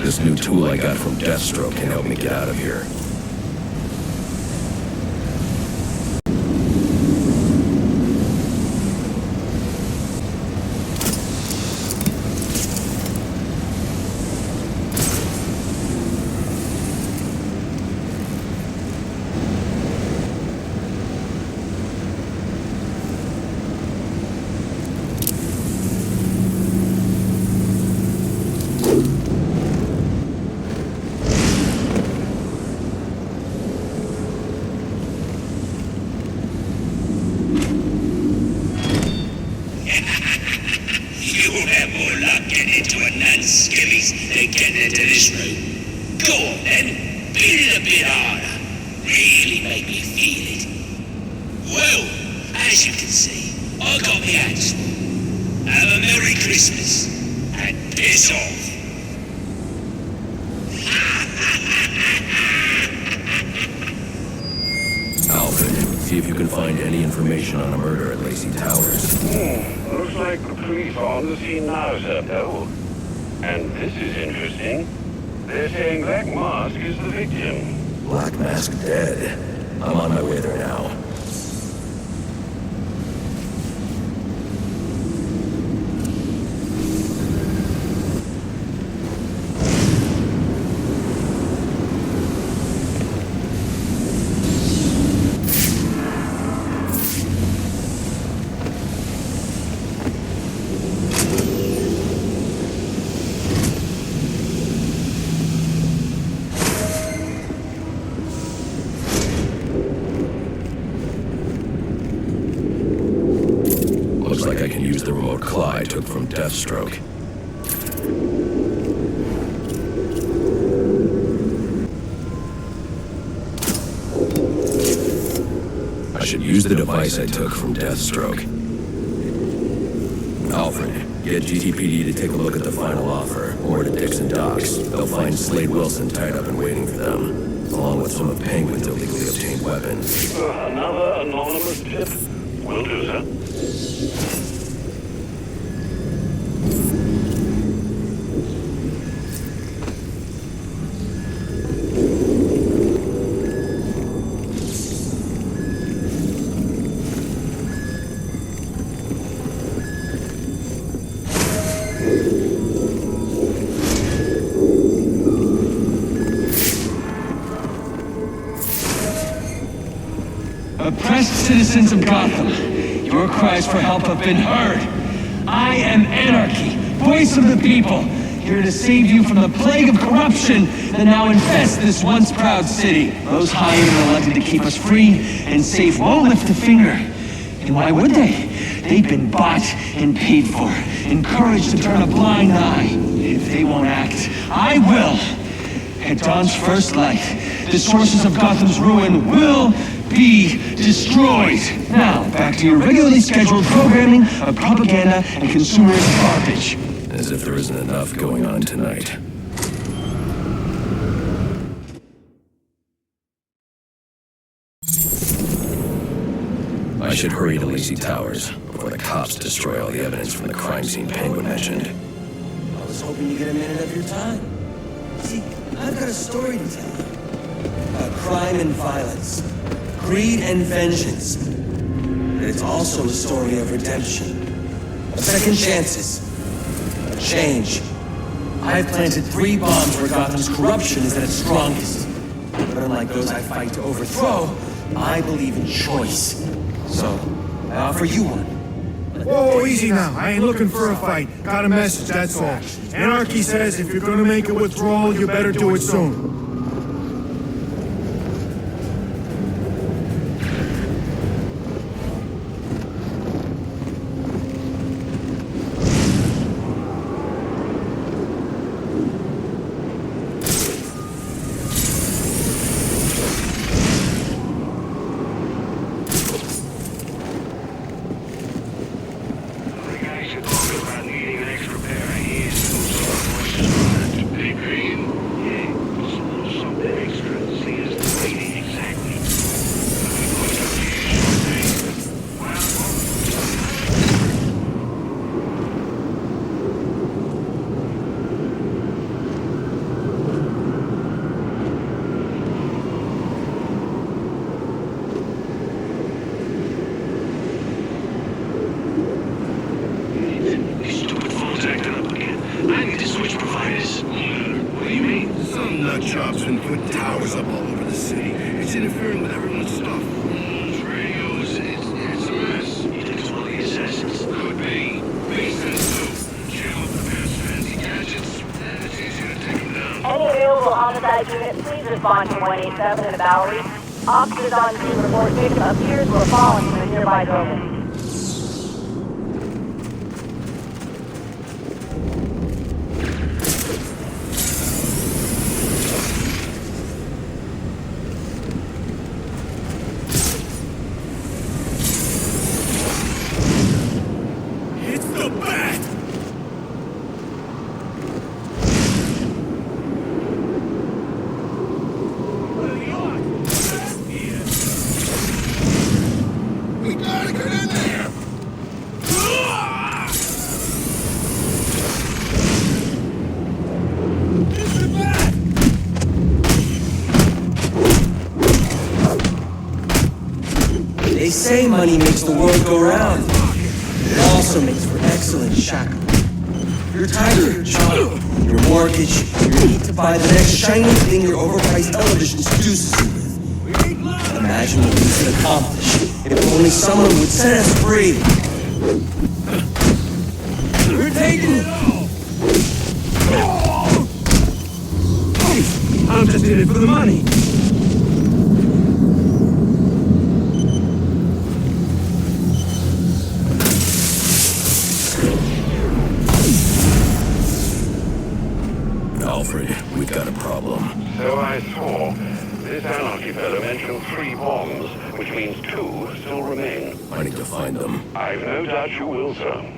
This new tool I got from Deathstroke can help me get out of here. Skivvies, get into this room. Go on then, beat it a bit harder. Really make me feel it. Well, as you can see, I got my hands full. Have a Merry Christmas, and piss off. Alfred, see if you can find any information on a murder at Lacey Towers. Looks like the police are on the scene now, sir. Oh. And this is interesting. They're saying Black Mask is the victim. Black Mask dead. I'm on my way there now. Looks like I can use the remote claw I took from Deathstroke. I should use the device I took from Deathstroke. Alfred, get GTPD to take a look at the final offer, or to Dixon Docks. They'll find Slade Wilson tied up and waiting for them, along with some of Penguin's illegally obtained weapons. Another anonymous tip? Will do, sir. Oppressed citizens of Gotham, your cries for help have been heard. I am Anarchy, voice of the people, here to save you from the plague of corruption that now infests this once proud city. Those hired and elected to keep us free and safe won't lift a finger. And why would they? They've been bought and paid for, encouraged to turn a blind eye. If they won't act, I will. At dawn's first light, the sources of Gotham's ruin will be destroyed. Now, back to your regularly scheduled programming of propaganda and consumerist garbage. As if there isn't enough going on tonight. I should hurry to Lacey Towers before the cops destroy all the evidence from the crime scene Penguin mentioned. I was hoping you get a minute of your time. See, I've got a story to tell you. About crime and violence. Greed and vengeance. But it's also a story of redemption. Second chances. Change. I've planted 3 bombs where Gotham's corruption is at its strongest. But unlike those I fight to overthrow, I believe in choice. So, I offer you one. Whoa, easy now. I ain't looking for a fight. Got a message, that's all. Anarchy says if you're gonna make a withdrawal, you better do it soon. unit, please respond to 187 in the Bowery. Officers on scene report victim appears to have fallen from a nearby building. It's the bat! What are the odds? We gotta get in there! It's the bat! They say money makes the world go round. It also makes for excellent shackles. Your tiger, your job, your mortgage, your need to buy the next shiny thing your overpriced television seduces you with. Imagine what we could accomplish if only someone would set us free. We're taking it all! I'm just in it for the money. Alfred, we've got a problem. So I saw. This anarchy fellow mentioned 3 bombs, which means 2 still remain. I need to find them. I've no doubt you will, sir.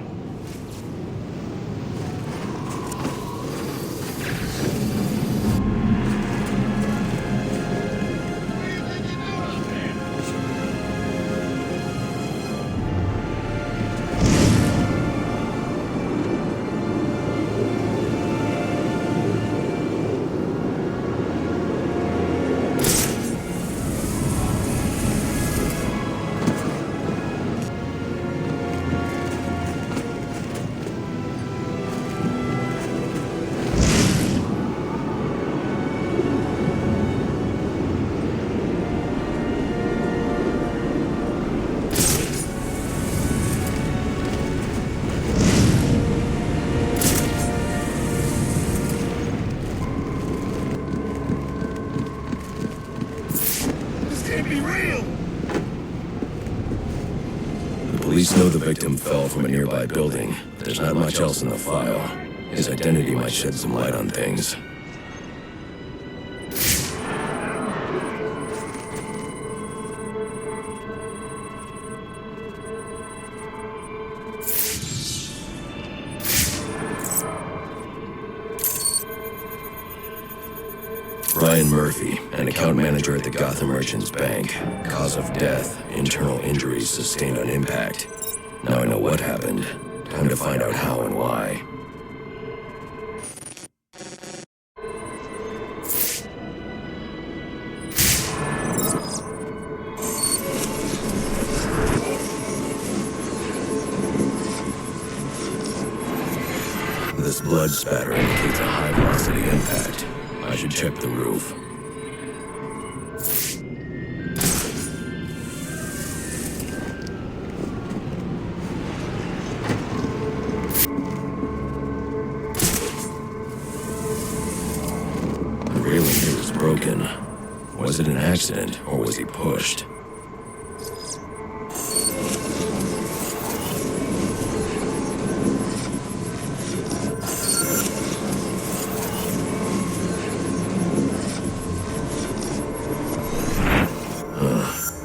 Police know the victim fell from a nearby building. There's not much else in the file. His identity might shed some light on things. Ryan Murphy, an account manager at the Gotham Merchants Bank. Cause of death, internal injuries sustained on impact. Now I know what happened. Time to find out how and why. This blood spatter indicates a high-velocity impact. I should check the roof. The railing here is broken. Was it an accident, or was he pushed?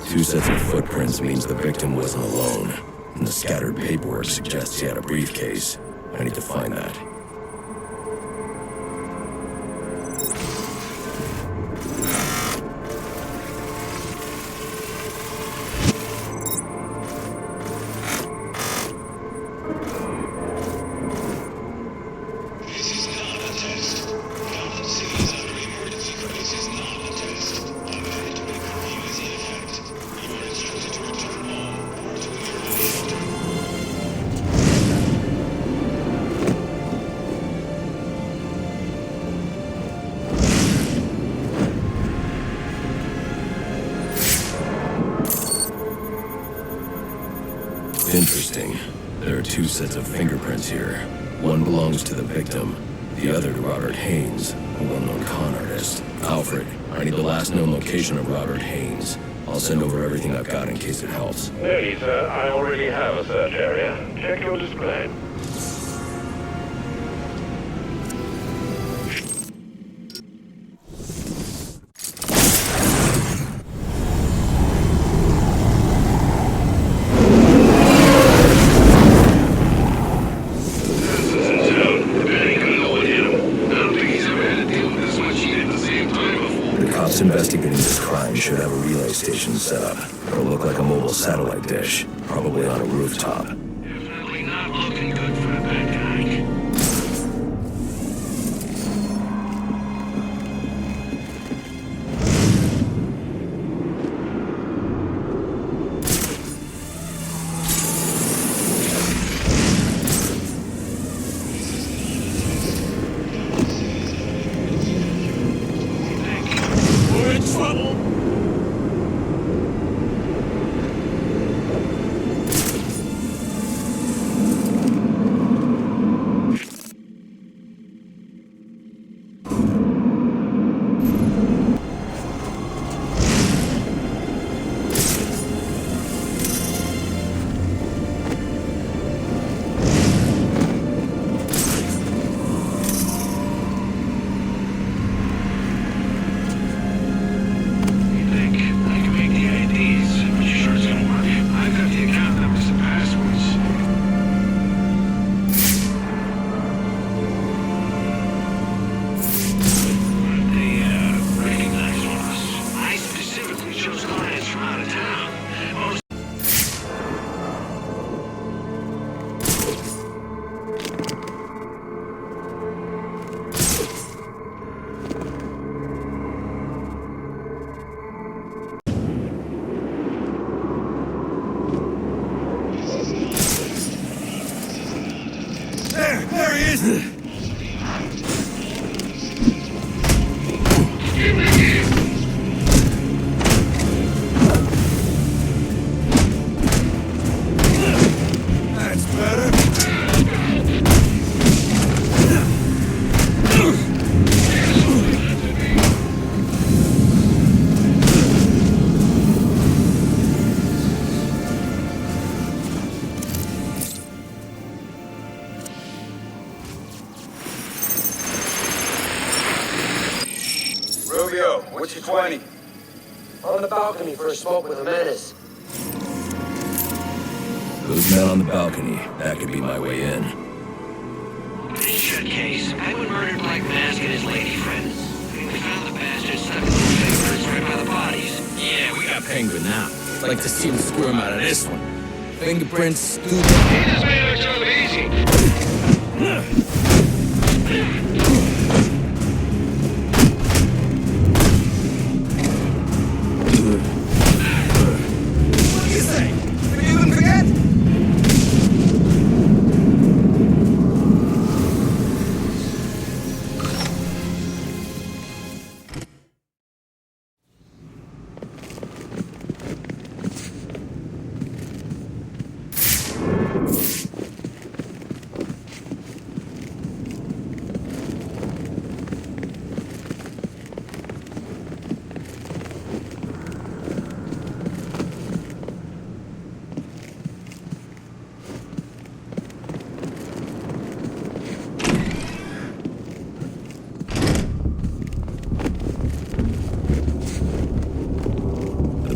Two sets of footprints means the victim wasn't alone, and the scattered paperwork suggests he had a briefcase. I need to find that. This is not a test. Gotham City's under emergency craze is not a test. A mandatory curfew is in effect. You are instructed to return home or to your shelter. Interesting. There are two sets of fingerprints here. One belongs to the victim, the other to Robert Haynes, a well-known con artist. Alfred, I need the last known location of Robert Haynes. I'll send over everything I've got in case it helps. No need, sir. I already have a search area. Check your display. Investigating this crime should have a relay station set up. It'll look like a mobile satellite dish, probably on a rooftop. Definitely not looking good for the bad guy. There he is! That's better. What's your 20? On the balcony for a smoke with a menace. Those men on the balcony, that could be my way in. Shut case. Penguin murdered Black Mask and his lady friends. We found the bastards stuck in little fingers right by the bodies. Yeah, we got Penguin now. Like to see him squirm out of this one. Fingerprints, stupid. He just made it look so easy. What do you say? Forgive and forget?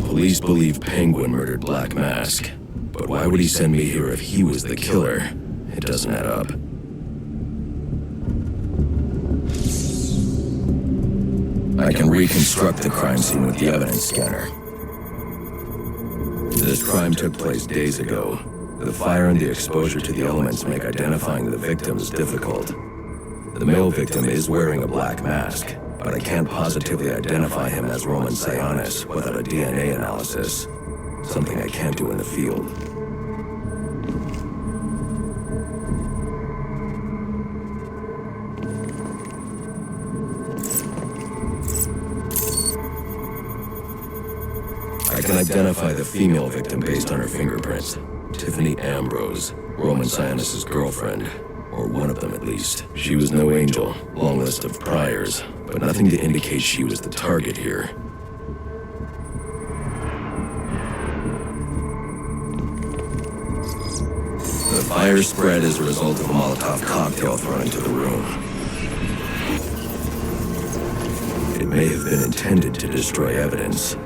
Police believe Penguin murdered Black Mask, but why would he send me here if he was the killer? It doesn't add up. I can reconstruct the crime scene with the evidence scanner. This crime took place days ago. The fire and the exposure to the elements make identifying the victims difficult. The male victim is wearing a black mask, but I can't positively identify him as Roman Sionis without a DNA analysis. Something I can't do in the field. I can identify the female victim based on her fingerprints. Tiffany Ambrose, Roman Sionis' girlfriend. or one of them at least. She was no angel, long list of priors, but nothing to indicate she was the target here. The fire spread as a result of a Molotov cocktail thrown into the room. It may have been intended to destroy evidence.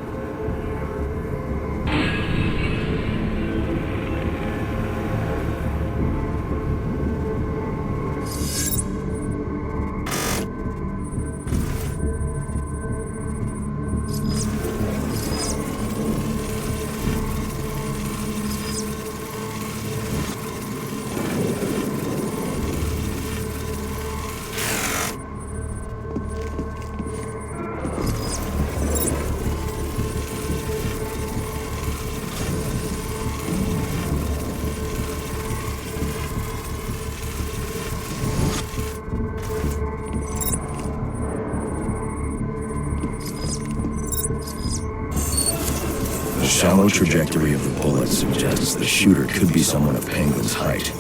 The shallow trajectory of the bullet suggests the shooter could be someone of Penguin's height.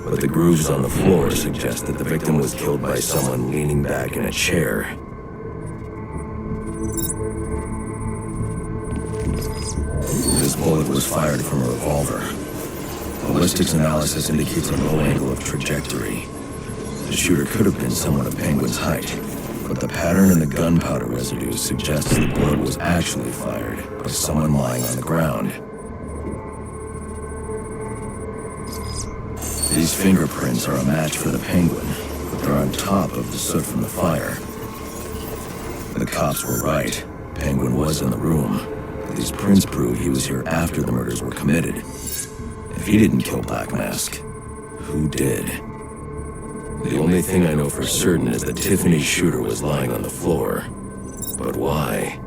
But the grooves on the floor suggest that the victim was killed by someone leaning back in a chair. This bullet was fired from a revolver. Ballistics analysis indicates a low angle of trajectory. The shooter could have been someone of Penguin's height, but the pattern in the gunpowder residue suggests the bullet was actually fired by someone lying on the ground. These fingerprints are a match for the Penguin, but they're on top of the soot from the fire. The cops were right. Penguin was in the room. These prints prove he was here after the murders were committed. If he didn't kill Black Mask, who did? The only thing I know for certain is that Tiffany's shooter was lying on the floor. But why?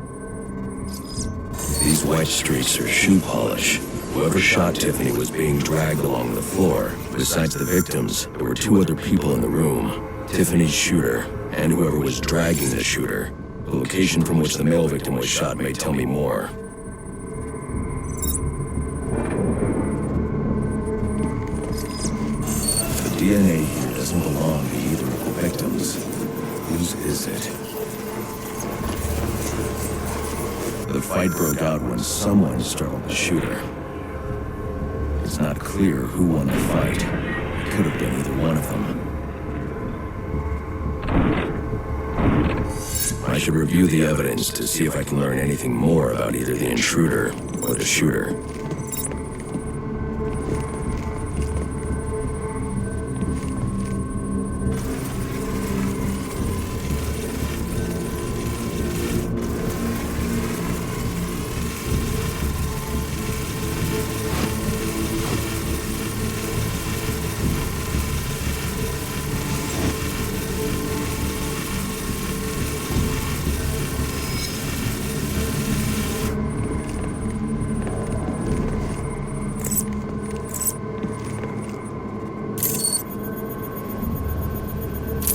These white streaks are shoe polish. Whoever shot Tiffany was being dragged along the floor. Besides the victims, there were two other people in the room. Tiffany's shooter, and whoever was dragging the shooter. The location from which the male victim was shot may tell me more. The DNA here doesn't belong to either of the victims. Whose is it? The fight broke out when someone startled the shooter. It's not clear who won the fight. It could have been either one of them. I should review the evidence to see if I can learn anything more about either the intruder or the shooter.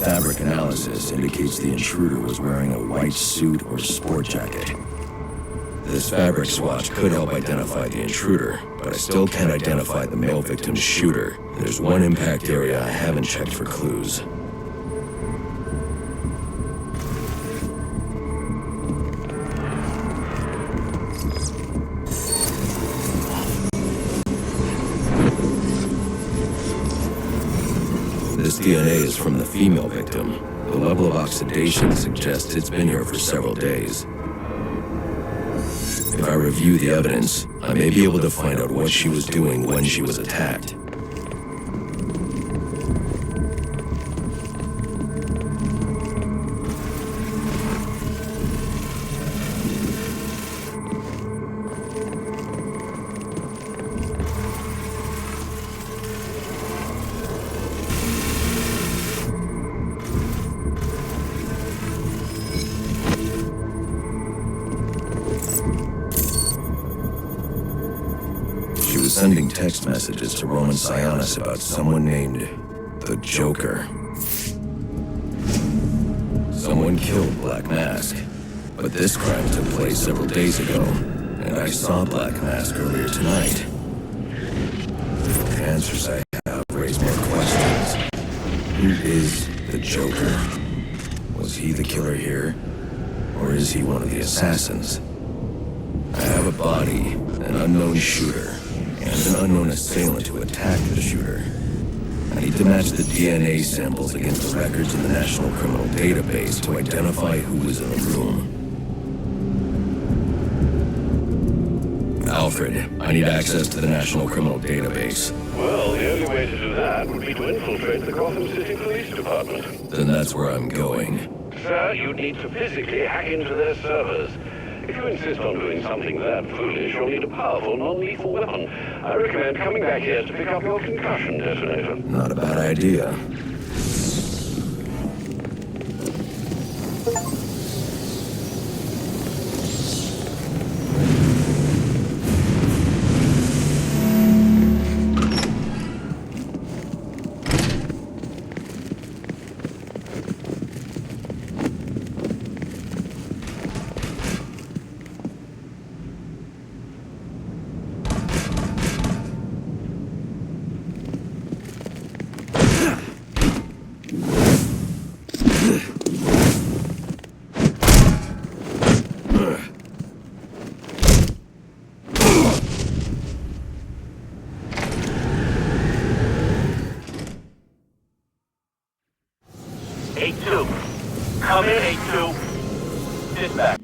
Fabric analysis indicates the intruder was wearing a white suit or sport jacket. This fabric swatch could help identify the intruder, but I still can't identify the male victim's shooter. There's one impact area I haven't checked for clues. This DNA is from the female victim. The level of oxidation suggests it's been here for several days. If I review the evidence, I may be able to find out what she was doing when she was attacked. Sending text messages to Roman Sionis about someone named the Joker. Someone killed Black Mask, but this crime took place several days ago, and I saw Black Mask earlier tonight. The answers I have raise more questions. Who is the Joker? Was he the killer here? Or is he one of the assassins? I have a body, an unknown shooter, and an unknown assailant who attacked the shooter. I need to match the DNA samples against the records in the National Criminal Database to identify who was in the room. Alfred, I need access to the National Criminal Database. Well, the only way to do that would be to infiltrate the Gotham City Police Department. Then that's where I'm going. Sir, you'd need to physically hack into their servers. If you insist on doing something that foolish, you'll need a powerful, non-lethal weapon. I recommend coming back here to pick up your concussion detonator. Not a bad idea. A2. Come in, A2. Dispatch.